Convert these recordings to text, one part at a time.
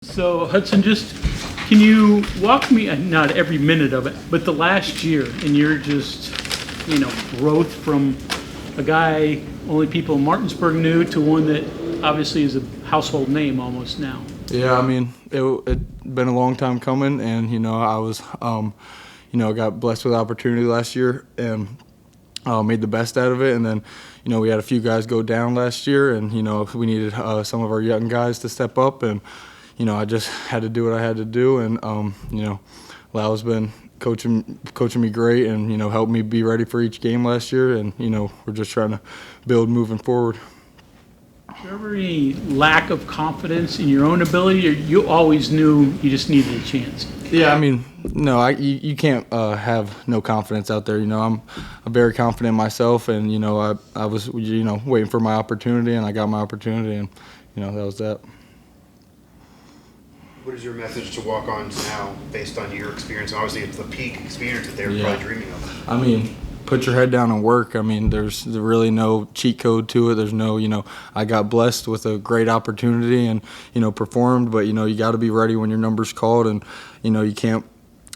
So Hudson, just can you walk me, not every minute of it, but the last year and your just, growth from a guy only people in Martinsburg knew to one that obviously is a household name almost now. Yeah, I mean, it been a long time coming, and I was, got blessed with the opportunity last year and made the best out of it. And then, we had a few guys go down last year, and we needed some of our young guys to step up, and I just had to do what I had to do, and Lau's been coaching me great, and helped me be ready for each game last year, and we're just trying to build moving forward. Was there ever any lack of confidence in your own ability, or you always knew you just needed a chance? Yeah, I mean, no, you can't have no confidence out there. I'm very confident in myself, and I was waiting for my opportunity, and I got my opportunity, and that was that. What is your message to walk-ons now, based on your experience? Obviously, it's the peak experience that they were probably dreaming of. I mean, put your head down and work. I mean, there's really no cheat code to it. There's no, I got blessed with a great opportunity and, performed. But, you got to be ready when your number's called. And, you can't,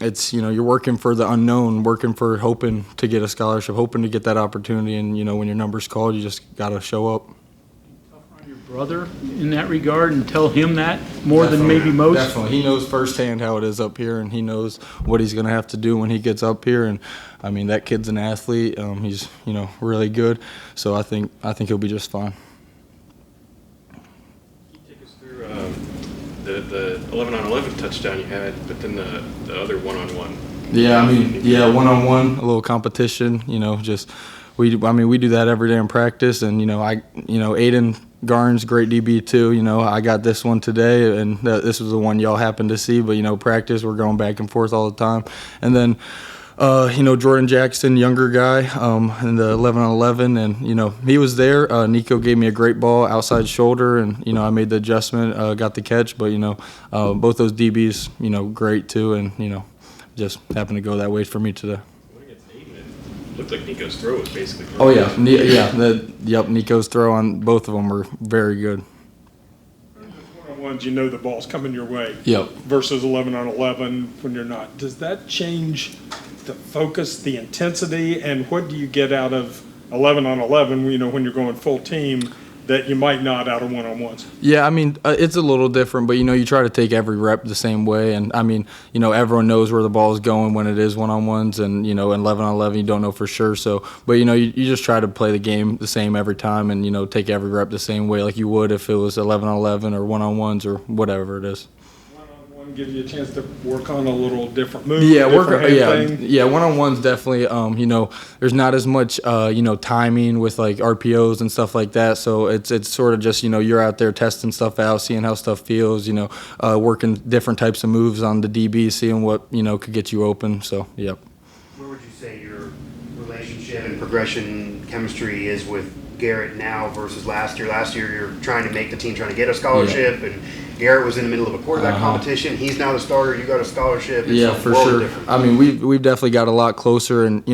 it's, you're working for the unknown, working for hoping to get a scholarship, hoping to get that opportunity. And, when your number's called, you just got to show up. Brother in that regard and tell him that more than maybe most? Definitely. He knows firsthand how it is up here, and he knows what he's going to have to do when he gets up here. And, I mean, that kid's an athlete. He's, really good. So I think he'll be just fine. Can you take us through the 11-on-11 touchdown you had, but then the other one-on-one? Yeah, I mean, one-on-one, a little competition, we do that every day in practice, and Aiden Garn's great DB too. I got this one today, and this was the one y'all happened to see. But practice, we're going back and forth all the time. And then Jordan Jackson, younger guy, in the 11-on-11, and he was there. Nico gave me a great ball outside shoulder, and I made the adjustment, got the catch. But both those DBs, great too, and just happened to go that way for me today. Looked like Nico's throw was basically perfect. Oh, yeah. Nico's throw on both of them were very good. One-on-ones, the ball's coming your way. Yep. Versus 11-on-11 when you're not. Does that change the focus, the intensity, and what do you get out of 11-on-11, when you're going full team, that you might not out of one-on-ones? Yeah, I mean, it's a little different, but, you try to take every rep the same way. And, I mean, everyone knows where the ball is going when it is one-on-ones. And, in 11-on-11, you don't know for sure. So, but, you just try to play the game the same every time and, take every rep the same way like you would if it was 11-on-11 or one-on-ones or whatever it is. Give you a chance to work on a little different move. One-on-ones definitely. There's not as much timing with like RPOs and stuff like that. So it's sort of just you're out there testing stuff out, seeing how stuff feels. Working different types of moves on the DB, seeing what could get you open. So Where would you say your relationship and progression chemistry is with Garrett now versus last year? Last year you're trying to make the team, trying to get a scholarship, and Garrett was in the middle of a quarterback competition. He's now the starter. You got a scholarship. It's for sure. Different. I mean, we've definitely got a lot closer, and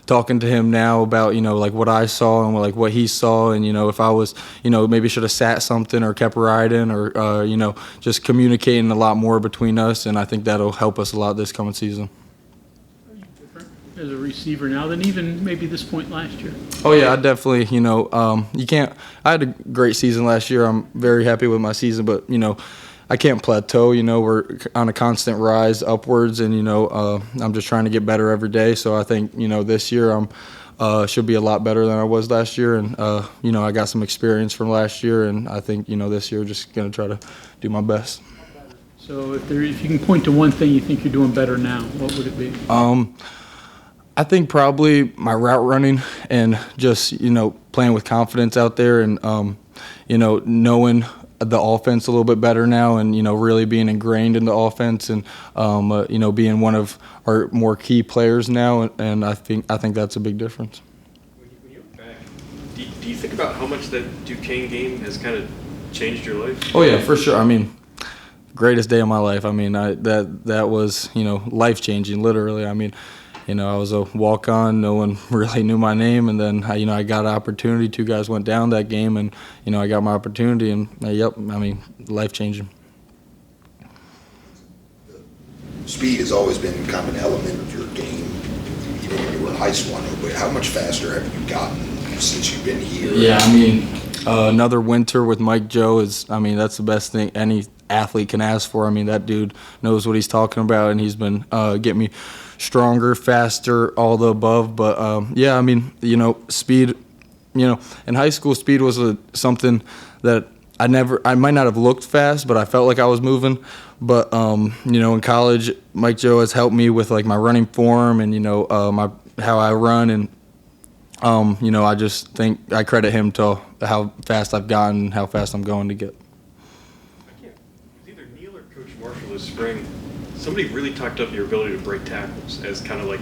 talking to him now about like what I saw and like what he saw, and if I was maybe should have sat something or kept riding or just communicating a lot more between us, and I think that'll help us a lot this coming season. As a receiver now than even maybe this point last year? Oh, yeah, I definitely, you can't – I had a great season last year. I'm very happy with my season, but, I can't plateau. We're on a constant rise upwards, and, I'm just trying to get better every day. So I think, this year I'm should be a lot better than I was last year, and, I got some experience from last year, and I think, this year just going to try to do my best. So if you can point to one thing you think you're doing better now, what would it be? I think probably my route running and just, playing with confidence out there and, knowing the offense a little bit better now and, really being ingrained in the offense and, being one of our more key players now. And I think that's a big difference. When you look back, do you think about how much that Duquesne game has kind of changed your life? Oh, yeah, for sure. I mean, greatest day of my life. I mean, that was, life-changing, literally. I mean, I was a walk-on. No one really knew my name. And then, I got an opportunity. 2 guys went down that game, and, I got my opportunity. And, life-changing. speed has always been kind of an element of your game, even when you were in high school. I know, but how much faster have you gotten since you've been here? Yeah, I mean, another winter with Mike Joe is, I mean, that's the best thing any athlete can ask for. I mean, that dude knows what he's talking about, and he's been getting me stronger, faster, all the above. But, yeah, I mean, you know, speed, you know, in high school, speed was something that I might not have looked fast, but I felt like I was moving. But, you know, in college, Mike Joe has helped me with, like, my running form and, you know, how I run. And, you know, I just think I credit him to how fast I've gotten, how fast I'm going to get. Either Neil or Coach Marshall this spring, somebody really talked up your ability to break tackles as kind of like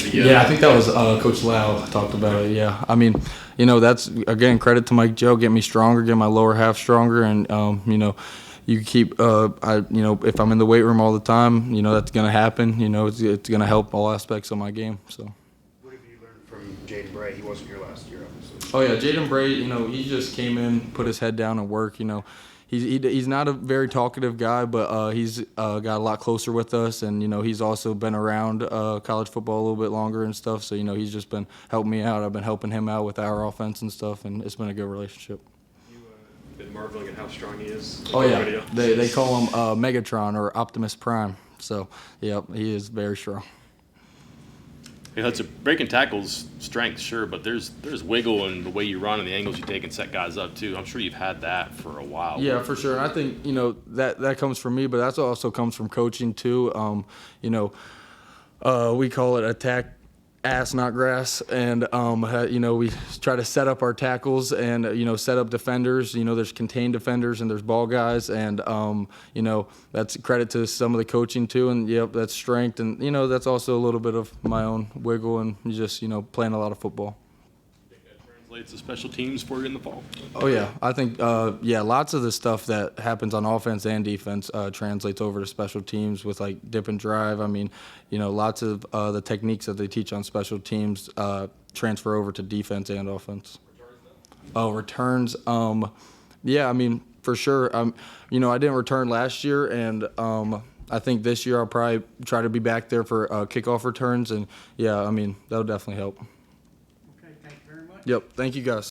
the Yeah, I think that was Coach Lau talked about it. Yeah, I mean, you know, that's again credit to Mike Joe, get me stronger, get my lower half stronger, and you know, you keep you know, if I'm in the weight room all the time, you know, that's gonna happen. You know, it's gonna help all aspects of my game. So. What have you learned from Jaden Bray? He wasn't here last year, obviously. Oh yeah, Jaden Bray, you know, he just came in, put his head down and work. You know, he's not a very talkative guy, but he's got a lot closer with us, and you know, he's also been around college football a little bit longer and stuff. So you know, he's just been helping me out. I've been helping him out with our offense and stuff, and it's been a good relationship. You been marveling at how strong he is. Oh yeah, they call him Megatron or Optimus Prime. So yeah, he is very strong. Hey, Hudson, breaking tackles, strength, sure, but there's wiggle in the way you run and the angles you take and set guys up too. I'm sure you've had that for a while. Yeah, for sure. And I think, you know, that comes from me, but that also comes from coaching too. You know, we call it attack ass, not grass. And, you know, we try to set up our tackles and, you know, set up defenders. You know, there's contained defenders and there's ball guys. And, you know, that's credit to some of the coaching too. And, yep, that's strength. And, you know, that's also a little bit of my own wiggle and just, you know, playing a lot of football. Translates to special teams for you in the fall. Oh, yeah. I think, yeah, lots of the stuff that happens on offense and defense translates over to special teams with, like, dip and drive. I mean, you know, lots of the techniques that they teach on special teams transfer over to defense and offense. Oh, returns. Yeah, I mean, for sure. You know, I didn't return last year, and I think this year I'll probably try to be back there for kickoff returns. And, yeah, I mean, that'll definitely help. Okay, thank you very much. Yep. Thank you, guys.